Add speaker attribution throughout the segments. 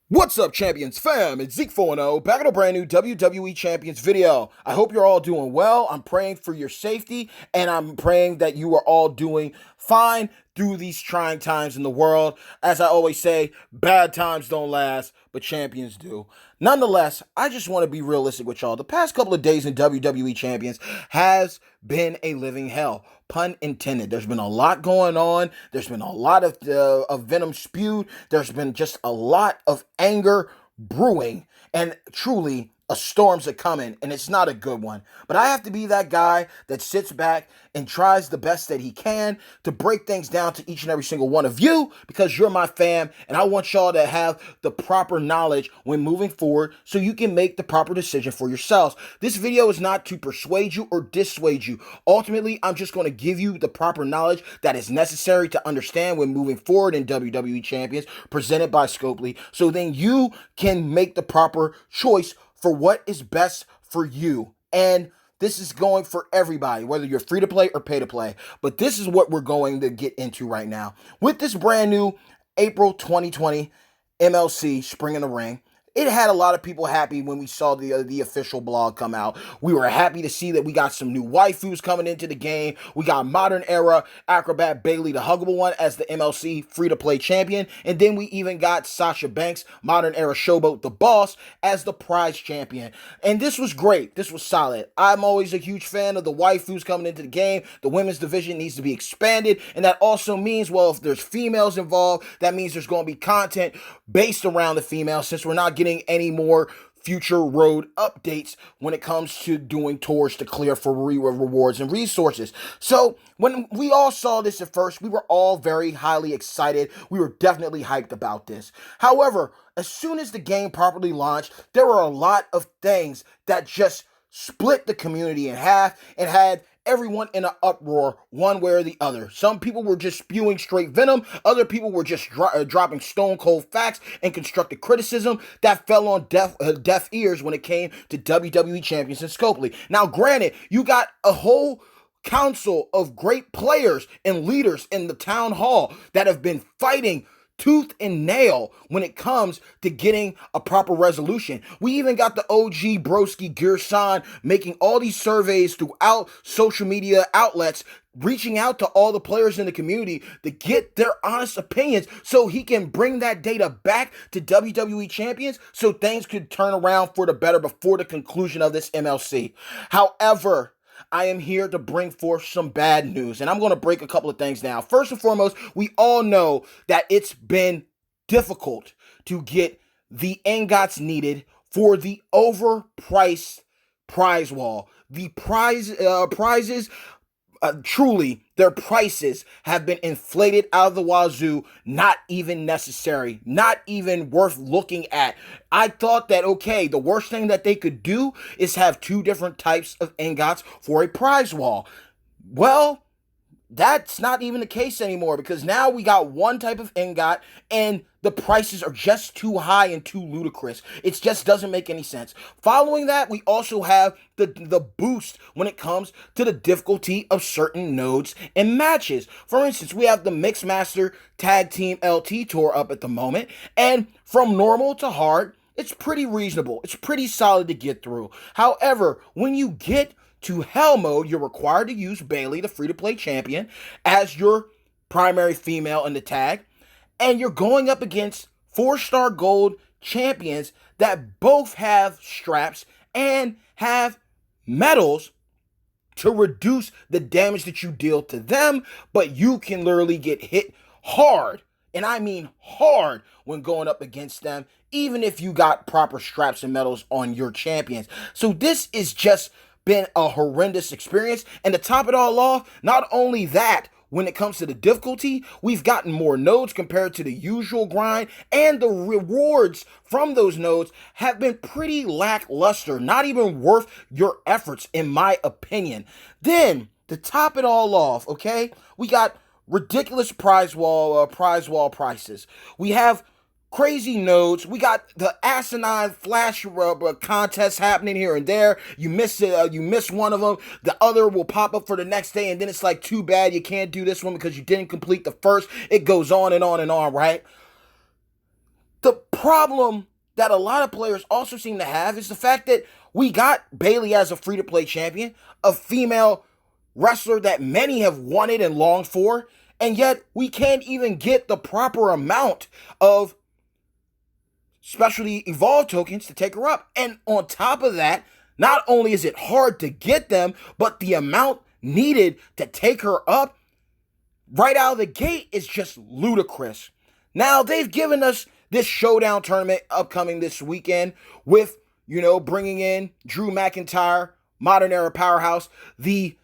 Speaker 1: What's up, Champions fam? It's Z.E.K.E back in a brand new WWE Champions video. I hope you're all doing well. I'm praying for your safety, and I'm praying that you are all doing fine through these trying times in the world. As I always say, bad times don't last, but champions do. Nonetheless, I just want to be realistic with y'all. The past couple of days in WWE Champions has been a living hell. Pun intended. There's been a lot going on. There's been a lot of venom spewed. There's been just a lot of anger brewing. And truly, a storm's a coming, and it's not a good one. But I have to be that guy that sits back and tries the best that he can to break things down to each and every single one of you, because you're my fam, and I want y'all to have the proper knowledge when moving forward so you can make the proper decision for yourselves. This video is not to persuade you or dissuade you. Ultimately, I'm just going to give you the proper knowledge that is necessary to understand when moving forward in WWE Champions, presented by Z.E.K.E, so then you can make the proper choice for what is best for you. And this is going for everybody, whether you're free to play or pay to play. But this is what we're going to get into right now. With this brand new April 2020 MLC Spring in the Ring, it had a lot of people happy when we saw the official blog come out. We were happy to see that we got some new waifus coming into the game. We got modern era acrobat Bayley, the huggable one, as the MLC free-to-play champion. And then we even got Sasha Banks, modern era showboat, the boss, as the prize champion. And this was great. This was solid. I'm always a huge fan of the waifus coming into the game. The women's division needs to be expanded. And that also means, well, if there's females involved, that means there's going to be content based around the females, since we're not getting any more future road updates when it comes to doing tours to clear for rewards and resources. So when we all saw this at first, we were all very highly excited. We were definitely hyped about this. However, as soon as the game properly launched, there were a lot of things that just split the community in half and had everyone in an uproar one way or the other. Some people were just spewing straight venom. Other people were just dropping stone cold facts and constructive criticism that fell on deaf ears when it came to WWE Champions and Z.E.K.E. Now, granted, you got a whole council of great players and leaders in the town hall that have been fighting tooth and nail when it comes to getting a proper resolution. We even got the OG Broski Gerson making all these surveys throughout social media outlets, reaching out to all the players in the community to get their honest opinions so he can bring that data back to WWE Champions so things could turn around for the better before the conclusion of this MLC. However, I am here to bring forth some bad news, and I'm going to break a couple of things down. First and foremost, we all know that it's been difficult to get the ingots needed for the overpriced prize wall. The prizes, truly, their prices have been inflated out of the wazoo, not even necessary, not even worth looking at. I thought that, okay, the worst thing that they could do is have two different types of ingots for a prize wall. Well, that's not even the case anymore, because now we got one type of ingot and the prices are just too high and too ludicrous. It just doesn't make any sense. Following that, we also have the boost when it comes to the difficulty of certain nodes and matches. For instance, we have the Mixed Master Tag Team LT Tour up at the moment, and from normal to hard, it's pretty reasonable. It's pretty solid to get through. However, when you get to Hell mode, you're required to use Bayley, the free-to-play champion, as your primary female in the tag, and you're going up against 4-star gold champions that both have straps and have medals to reduce the damage that you deal to them, but you can literally get hit hard, and I mean hard, when going up against them, even if you got proper straps and medals on your champions. So this is just been a horrendous experience. And to top it all off, not only that, when it comes to the difficulty, we've gotten more nodes compared to the usual grind, and the rewards from those nodes have been pretty lackluster, not even worth your efforts, in my opinion. Then, to top it all off, okay, we got ridiculous prize wall prices. We have crazy nodes. We got the asinine flash contests happening here and there. You miss it, you miss one of them, the other will pop up for the next day, and then it's like, too bad you can't do this one because you didn't complete the first. It goes on and on and on, right? The problem that a lot of players also seem to have is the fact that we got Bayley as a free-to-play champion, a female wrestler that many have wanted and longed for, and yet we can't even get the proper amount of specialty evolved tokens to take her up. And on top of that, not only is it hard to get them, but the amount needed to take her up right out of the gate is just ludicrous. Now, they've given us this showdown tournament upcoming this weekend with, bringing in Drew McIntyre, Modern Era Powerhouse, the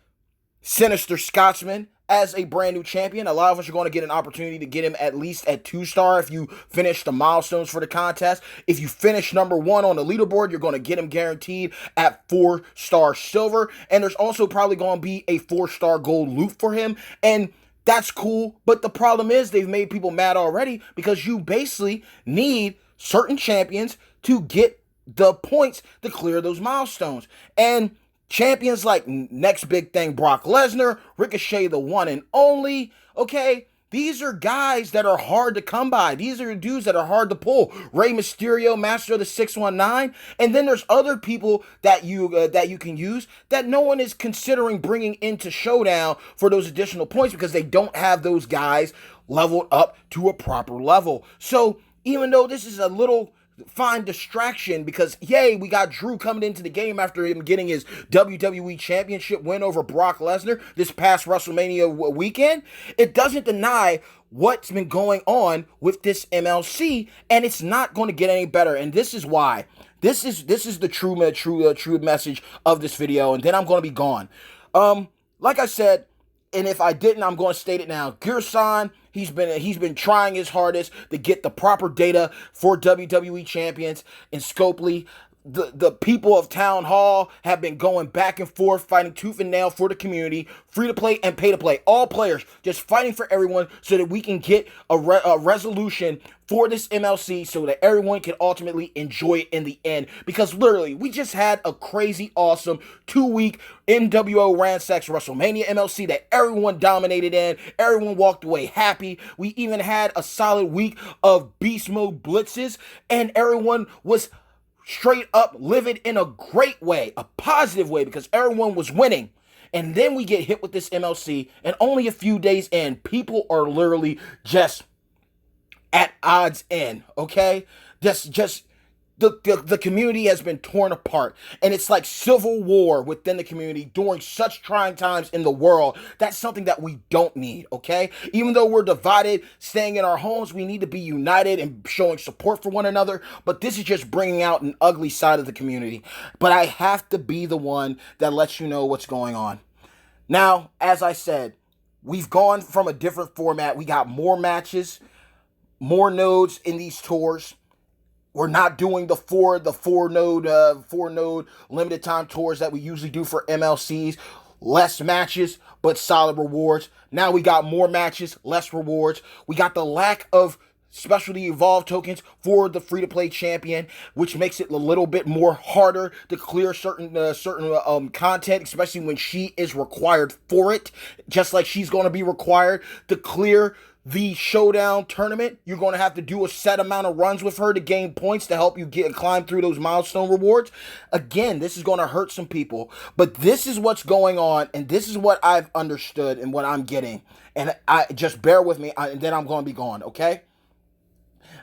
Speaker 1: Sinister Scotsman, as a brand new champion. A lot of us are going to get an opportunity to get him at least at 2-star if you finish the milestones for the contest. If you finish number 1 on the leaderboard, you're going to get him guaranteed at 4-star silver. And there's also probably going to be a 4-star gold loot for him. And that's cool. But the problem is they've made people mad already because you basically need certain champions to get the points to clear those milestones. And champions like next big thing, Brock Lesnar, Ricochet, the one and only, okay? These are guys that are hard to come by. These are dudes that are hard to pull. Rey Mysterio, Master of the 619. And then there's other people that you can use that no one is considering bringing into Showdown for those additional points because they don't have those guys leveled up to a proper level. So even though this is a little fine distraction because, yay, we got Drew coming into the game after him getting his WWE Championship win over Brock Lesnar this past WrestleMania weekend, it doesn't deny what's been going on with this MLC, and it's not going to get any better. And this is why. This is the true message of this video, and then I'm going to be gone. Like I said, and if I didn't, I'm going to state it now. Gerson, he's been trying his hardest to get the proper data for WWE champions in Scopely. The people of Town Hall have been going back and forth, fighting tooth and nail for the community, free to play and pay to play. All players just fighting for everyone so that we can get a resolution for this MLC so that everyone can ultimately enjoy it in the end. Because literally, we just had a crazy, awesome 2-week NWO Ransacks WrestleMania MLC that everyone dominated in. Everyone walked away happy. We even had a solid week of Beast Mode Blitzes, and everyone was straight up livid in a great way, a positive way, because everyone was winning. And then we get hit with this MLC, and only a few days in, people are literally just at odds in, okay? The community has been torn apart, and it's like civil war within the community during such trying times in the world. That's something that we don't need, okay? Even though we're divided, staying in our homes, we need to be united and showing support for one another, but this is just bringing out an ugly side of the community. But I have to be the one that lets you know what's going on. Now, as I said, we've gone from a different format. We got more matches, more nodes in these tours. We're not doing the four node limited time tours that we usually do for MLCs. Less matches, but solid rewards. Now we got more matches, less rewards. We got the lack of specialty evolved tokens for the free-to-play champion, which makes it a little bit more harder to clear certain content, especially when she is required for it. Just like she's going to be required to clear the Showdown tournament. You're going to have to do a set amount of runs with her to gain points to help you climb through those milestone rewards. Again, this is going to hurt some people, but this is what's going on, and this is what I've understood and what I'm getting. And I just bear with me, and then I'm going to be gone, okay?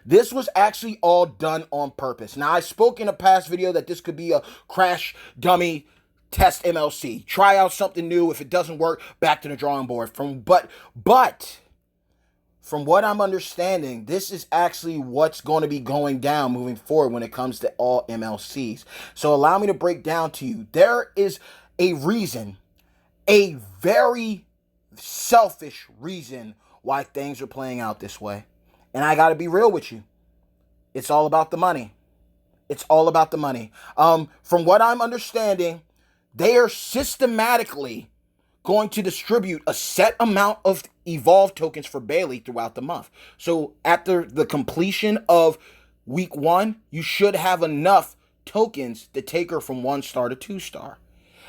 Speaker 1: This was actually all done on purpose. Now, I spoke in a past video that this could be a crash dummy test MLC. Try out something new. If it doesn't work, back to the drawing board. But from what I'm understanding, this is actually what's going to be going down moving forward when it comes to all MLCs. So allow me to break down to you. There is a reason, a very selfish reason why things are playing out this way. And I got to be real with you. It's all about the money. It's all about the money. From what I'm understanding, they are systematically going to distribute a set amount of evolved tokens for Bayley throughout the month. So after the completion of week 1, you should have enough tokens to take her from 1-star to 2-star.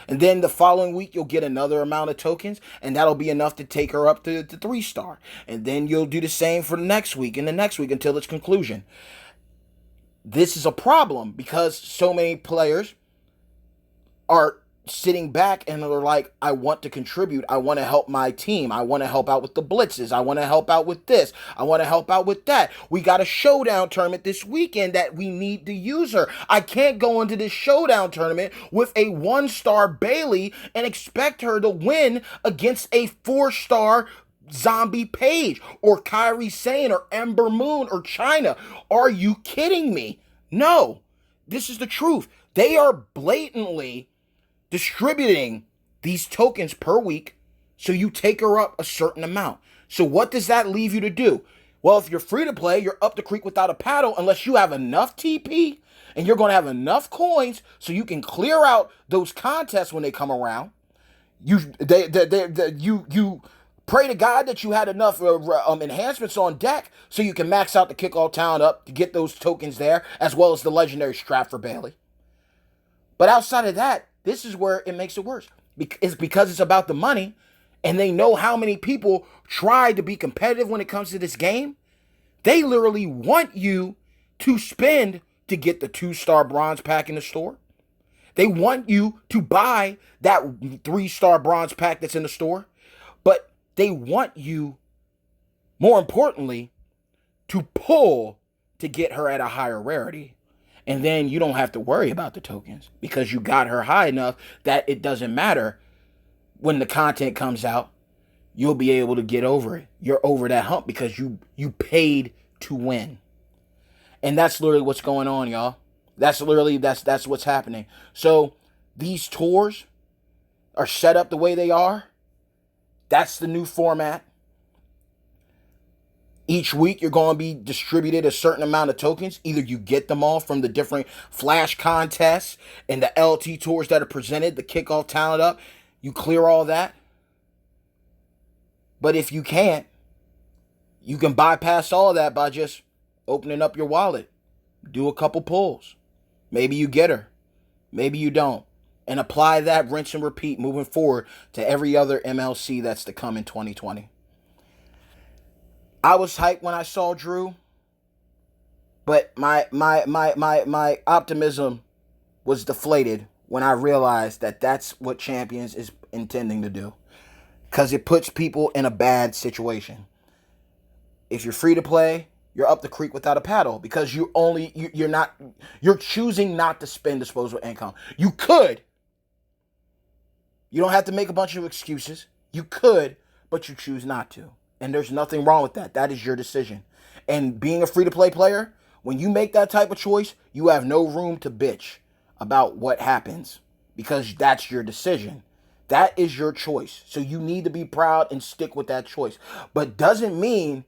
Speaker 1: And then the following week, you'll get another amount of tokens, and that'll be enough to take her up to 3-star. And then you'll do the same for the next week and the next week until its conclusion. this is a problem because so many players are sitting back and they're like, I want to contribute. I want to help my team. I want to help out with the blitzes. I want to help out with this. I want to help out with that. We got a showdown tournament this weekend that we need to use her. I can't go into this showdown tournament with a 1-star Bayley and expect her to win against a 4-star Zombie Page or Kyrie Sane or Ember Moon or China. Are you kidding me? No. This is the truth. They are blatantly distributing these tokens per week, so you take her up a certain amount. So what does that leave you to do? Well, if you're free to play, you're up the creek without a paddle unless you have enough TP and you're going to have enough coins so you can clear out those contests when they come around. You pray to God that you had enough enhancements on deck so you can max out the kickoff talent up to get those tokens there, as well as the legendary strap for Bayley. But outside of that, this is where it makes it worse. It's because it's about the money, and they know how many people try to be competitive when it comes to this game. They literally want you to spend to get the 2-star bronze pack in the store. They want you to buy that 3-star bronze pack that's in the store. But they want you, more importantly, to pull to get her at a higher rarity. And then you don't have to worry about the tokens because you got her high enough that it doesn't matter when the content comes out. You'll be able to get over it. You're over that hump because you paid to win. And that's literally what's going on, y'all. That's what's happening. So these tours are set up the way they are. That's the new format. Each week, you're going to be distributed a certain amount of tokens. Either you get them all from the different flash contests and the LT tours that are presented, the kickoff talent up. You clear all that. But if you can't, you can bypass all of that by just opening up your wallet. Do a couple pulls. Maybe you get her. Maybe you don't. And apply that rinse and repeat moving forward to every other MLC that's to come in 2020. I was hyped when I saw Drew, but my optimism was deflated when I realized that that's what Champions is intending to do, because it puts people in a bad situation. If you're free to play, you're up the creek without a paddle because you're choosing not to spend disposable income. You could. You don't have to make a bunch of excuses. You could, but you choose not to. And there's nothing wrong with that. That is your decision. And being a free-to-play player, when you make that type of choice, you have no room to bitch about what happens because that's your decision. That is your choice. So you need to be proud and stick with that choice. But doesn't mean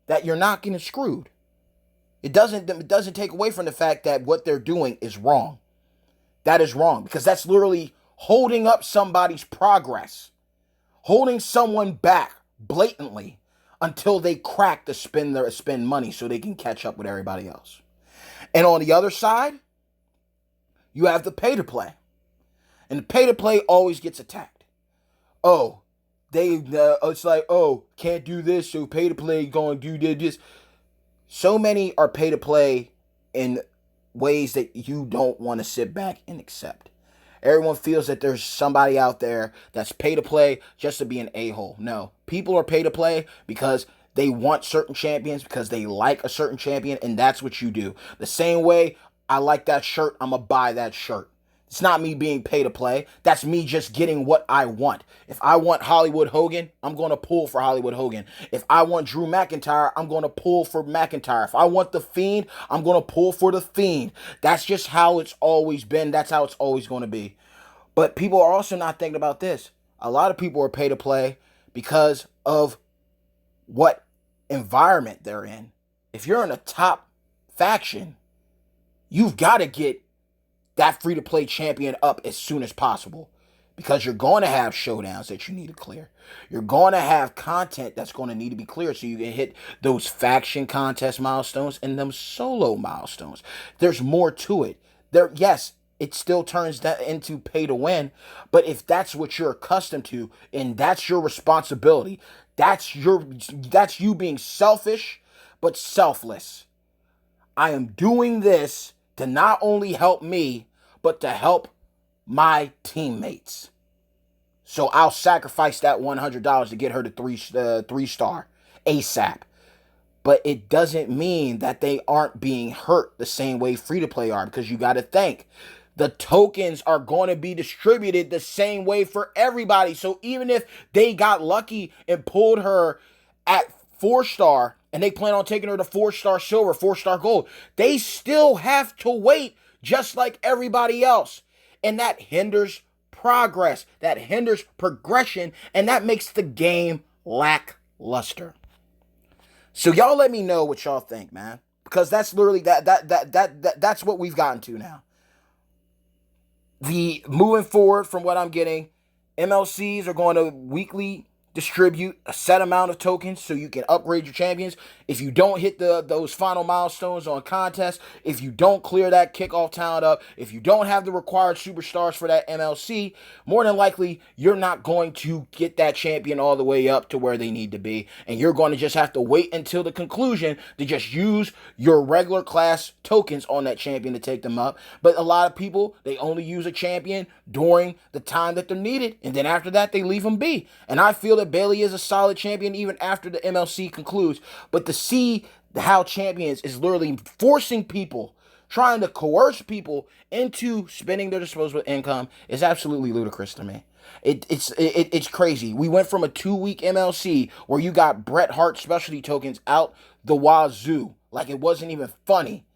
Speaker 1: that you're not getting screwed. It doesn't take away from the fact that what they're doing is wrong. That is wrong because that's literally holding up somebody's progress, holding someone back blatantly until they crack to spend money so they can catch up with everybody else. And on the other side, you have the pay to play. And the pay to play always gets attacked. Oh, it's like, oh, can't do this, so pay to play going to do this. So many are pay to play in ways that you don't want to sit back and accept. Everyone feels that there's somebody out there that's pay to play just to be an a-hole. No, people are pay to play because they want certain champions, because they like a certain champion, and that's what you do. The same way I like that shirt, I'm going to buy that shirt. It's not me being pay to play. That's me just getting what I want. If I want Hollywood Hogan, I'm going to pull for Hollywood Hogan. If I want Drew McIntyre, I'm going to pull for McIntyre. If I want The Fiend, I'm going to pull for The Fiend. That's just how it's always been. That's how it's always going to be. But people are also not thinking about this. A lot of people are pay to play because of what environment they're in. If you're in a top faction, you've got to get that free-to-play champion up as soon as possible because you're going to have showdowns that you need to clear. You're going to have content that's going to need to be cleared so you can hit those faction contest milestones and them solo milestones. There's more to it. Yes, it still turns that into pay to win, but if that's what you're accustomed to and that's your responsibility, that's you being selfish but selfless. I am doing this to not only help me, but to help my teammates. So I'll sacrifice that $100 to get her to three-star ASAP. But it doesn't mean that they aren't being hurt the same way free-to-play are, because you got to think. The tokens are going to be distributed the same way for everybody. So even if they got lucky and pulled her at 4-star and they plan on taking her to 4-star silver, 4-star gold, they still have to wait just like everybody else. And that hinders progress, that hinders progression, and that makes the game lackluster. So y'all let me know what y'all think, man, because that's literally that's what we've gotten to now. The moving forward from what I'm getting, MLCs are going to weekly distribute a set amount of tokens so you can upgrade your champions. If you don't hit those final milestones on contests, if you don't clear that kickoff talent up, if you don't have the required superstars for that MLC, more than likely you're not going to get that champion all the way up to where they need to be, and you're going to just have to wait until the conclusion to just use your regular class tokens on that champion to take them up. But a lot of people, they only use a champion during the time that they're needed, and then after that they leave them be. And I feel that Bayley is a solid champion even after the MLC concludes. But to see how champions is literally forcing people, trying to coerce people into spending their disposable income is absolutely ludicrous to me. It's crazy. We went from a 2-week MLC where you got Bret Hart specialty tokens out the wazoo, like it wasn't even funny.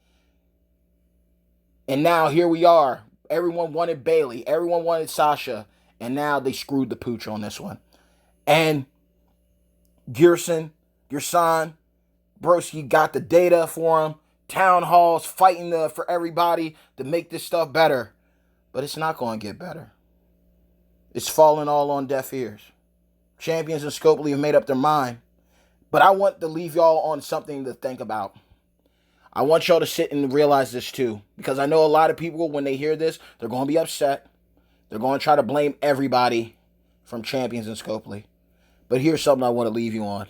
Speaker 1: And now here we are. Everyone wanted Bayley. Everyone wanted Sasha. And now they screwed the pooch on this one. And Gerson, Broski got the data for him. Town halls fighting for everybody to make this stuff better. But it's not going to get better. It's falling all on deaf ears. Champions and Scopely have made up their mind. But I want to leave y'all on something to think about. I want y'all to sit and realize this too. Because I know a lot of people, when they hear this, they're going to be upset. They're going to try to blame everybody from Champions and Scopely. But here's something I want to leave you on.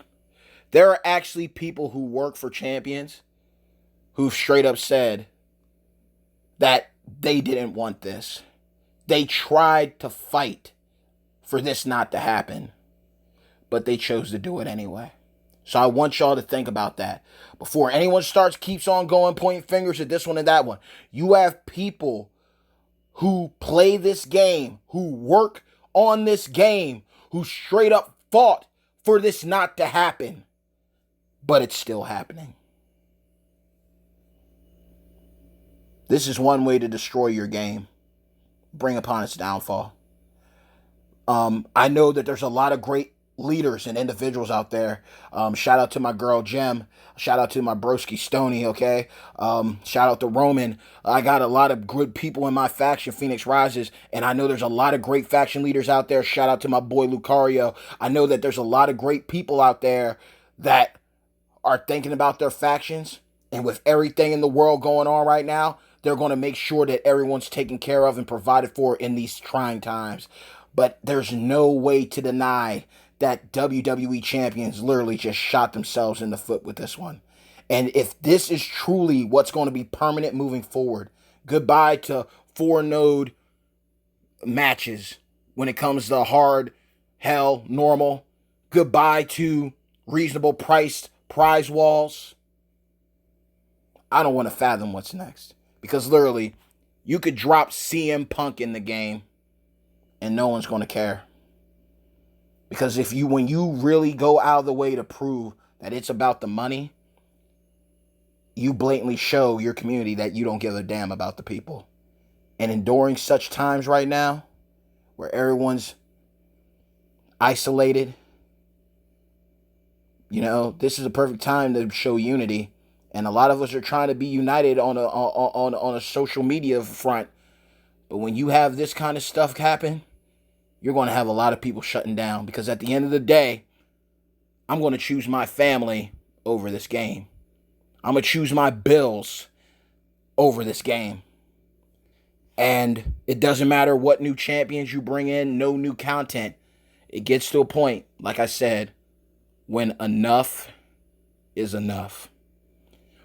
Speaker 1: There are actually people who work for Champions who've straight up said that they didn't want this. They tried to fight for this not to happen, but they chose to do it anyway. So I want y'all to think about that. Before anyone keeps on going, pointing fingers at this one and that one. You have people who play this game, who work on this game, who straight up fought for this not to happen. But it's still happening. This is one way to destroy your game. Bring upon its downfall. I know that there's a lot of great leaders and individuals out there. Shout out to my girl Jem. Shout out to my broski Stony, okay? Shout out to Roman. I got a lot of good people in my faction, Phoenix Rises, and I know there's a lot of great faction leaders out there. Shout out to my boy Lucario. I know that there's a lot of great people out there that are thinking about their factions, and with everything in the world going on right now, they're going to make sure that everyone's taken care of and provided for in these trying times. But there's no way to deny that WWE champions literally just shot themselves in the foot with this one. And if this is truly what's going to be permanent moving forward, goodbye to 4-node matches when it comes to hard, hell, normal. Goodbye to reasonable priced prize walls. I don't want to fathom what's next. Because literally, you could drop CM Punk in the game and no one's going to care. Because when you really go out of the way to prove that it's about the money, you blatantly show your community that you don't give a damn about the people. And enduring such times right now, where everyone's isolated, this is a perfect time to show unity. And a lot of us are trying to be united on a social media front. But when you have this kind of stuff happen, you're going to have a lot of people shutting down. Because at the end of the day, I'm going to choose my family over this game. I'm going to choose my bills over this game. And it doesn't matter what new champions you bring in, no new content. It gets to a point, like I said, when enough is enough.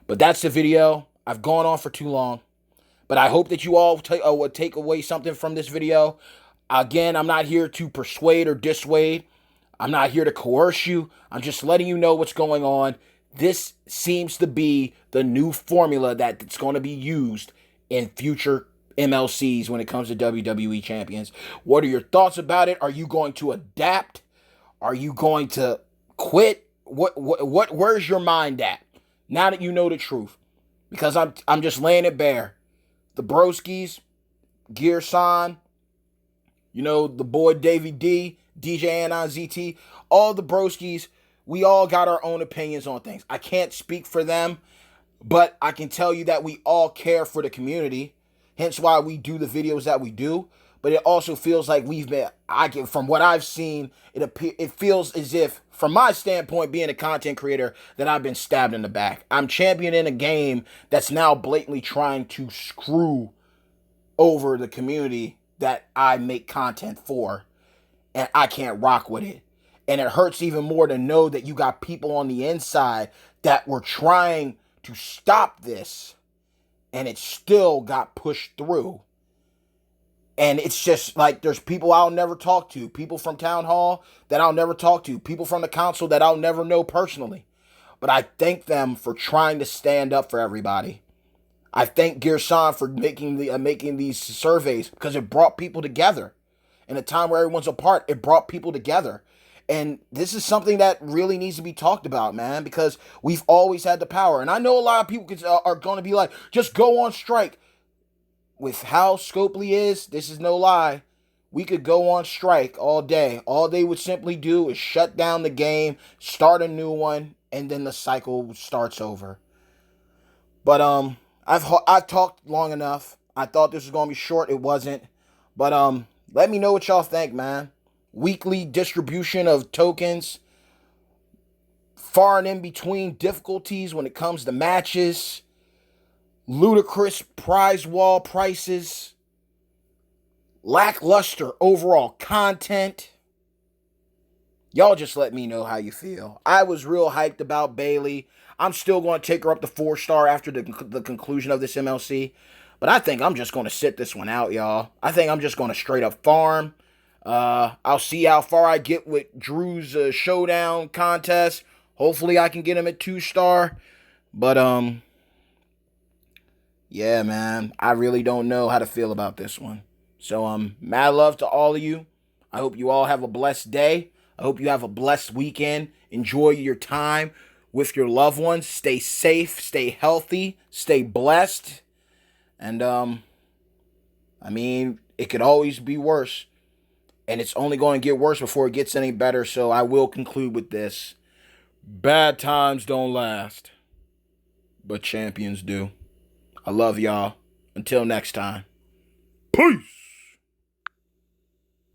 Speaker 1: But that's the video. I've gone on for too long. But I hope that you all would take away something from this video. Again, I'm not here to persuade or dissuade. I'm not here to coerce you. I'm just letting you know what's going on. This seems to be the new formula that's going to be used in future MLCs when it comes to WWE champions. What are your thoughts about it? Are you going to adapt? Are you going to quit? Where's your mind at? Now that you know the truth. Because I'm just laying it bare. The Broskis, Gear Sign, the boy Davey D, DJ Anon ZT, all the Broskis, we all got our own opinions on things. I can't speak for them, but I can tell you that we all care for the community. Hence why we do the videos that we do. But it also feels like from what I've seen, it feels as if, from my standpoint, being a content creator, that I've been stabbed in the back. I'm championing a game that's now blatantly trying to screw over the community that I make content for, and I can't rock with it. And it hurts even more to know that you got people on the inside that were trying to stop this, and it still got pushed through. And it's just like there's people I'll never talk to. People from Town Hall that I'll never talk to. People from the council that I'll never know personally. But I thank them for trying to stand up for everybody. I thank Gearsan for making these surveys because it brought people together. In a time where everyone's apart, it brought people together. And this is something that really needs to be talked about, man, because we've always had the power. And I know a lot of people are going to be like, just go on strike. With how Scopely is, this is no lie, we could go on strike all day. All they would simply do is shut down the game, start a new one, and then the cycle starts over. But I've talked long enough. I thought this was going to be short. It wasn't. But let me know what y'all think, man. Weekly distribution of tokens. Far and in between difficulties when it comes to matches. Ludicrous prize wall prices, lackluster overall content. Y'all just let me know how you feel. I was real hyped about Bayley. I'm still going to take her up to 4-star after the conclusion of this MLC. But I think I'm just going to sit this one out, y'all. I think I'm just going to straight up farm. I'll see how far I get with Drew's showdown contest. Hopefully I can get him at 2-star. But, yeah, man, I really don't know how to feel about this one. So, mad love to all of you. I hope you all have a blessed day. I hope you have a blessed weekend. Enjoy your time with your loved ones. Stay safe, stay healthy, stay blessed. And, it could always be worse. And it's only going to get worse before it gets any better. So I will conclude with this. Bad times don't last, but champions do. I love y'all. Until next time. Peace.